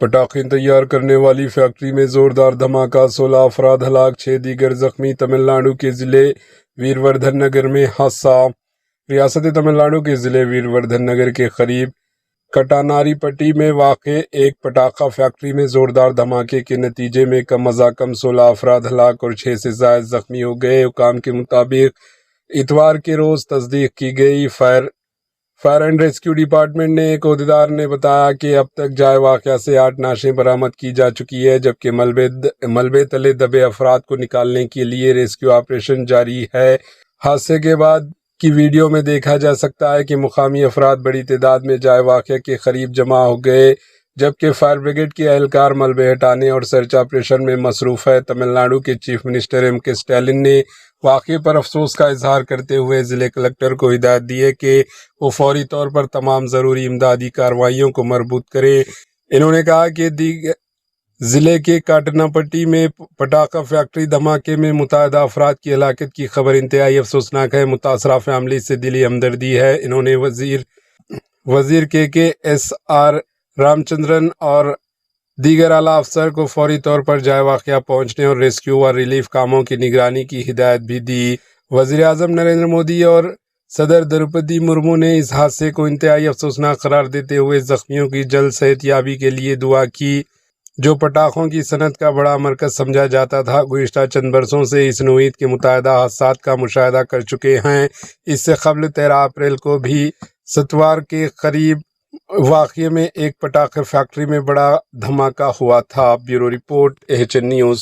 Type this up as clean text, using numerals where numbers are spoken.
پٹاخے تیار کرنے والی فیکٹری میں زوردار دھماکہ، 16 افراد ہلاک، 6 دیگر زخمی۔ تمل ناڈو کے ضلع ویروردھن نگر میں حادثہ۔ ریاست تمل ناڈو کے ضلع ویروردھن نگر کے قریب کٹاناری پٹی میں واقع ایک پٹاخہ فیکٹری میں زوردار دھماکے کے نتیجے میں کم از کم 16 افراد ہلاک اور 6 سے زائد زخمی ہو گئے۔ حکام کے مطابق اتوار کے روز تصدیق کی گئی۔ فائر اینڈ ریسکیو ڈپارٹمنٹ نے ایک عہدیدار نے بتایا کہ اب تک جائے واقعہ سے 8 نعشیں برآمد کی جا چکی ہے، جبکہ ملبے تلے دبے افراد کو نکالنے کے لیے ریسکیو آپریشن جاری ہے۔ حادثے کے بعد کی ویڈیو میں دیکھا جا سکتا ہے کہ مقامی افراد بڑی تعداد میں جائے واقعہ کے قریب جمع ہو گئے، جبکہ فائر بریگیڈ کے اہلکار ملبے ہٹانے اور سرچ آپریشن میں مصروف ہے۔ تمل ناڈو کے چیف منسٹر ایم کے اسٹالن نے واقعے پر افسوس کا اظہار کرتے ہوئے ضلع کلکٹر کو ہدایت دی ہے کہ وہ فوری طور پر تمام ضروری امدادی کارروائیوں کو مربوط کریں۔ انہوں نے کہا کہ ضلع کے کاٹنا پٹی میں پٹاخہ فیکٹری دھماکے میں متعدد افراد کی ہلاکت کی خبر انتہائی افسوسناک ہے۔ متاثرہ فیملی سے دلی ہمدردی ہے۔ انہوں نے وزیر کے ایس آر رام چندرن اور دیگر اعلیٰ افسر کو فوری طور پر جائے واقعہ پہنچنے اور ریسکیو و ریلیف کاموں کی نگرانی کی ہدایت بھی دی۔ وزیر اعظم نریندر مودی اور صدر دروپدی مرمو نے اس حادثے کو انتہائی افسوسناک قرار دیتے ہوئے زخمیوں کی جلد صحت یابی کے لیے دعا کی، جو پٹاخوں کی صنعت کا بڑا مرکز سمجھا جاتا تھا۔ گزشتہ چند برسوں سے اس نوعیت کے متعدد حادثات کا مشاہدہ کر چکے ہیں۔ اس سے قبل 13 اپریل کو بھی ستوار کے قریب واقعے میں ایک پٹاخہ فیکٹری میں بڑا دھماکہ ہوا تھا۔ Bureau report, AHN news.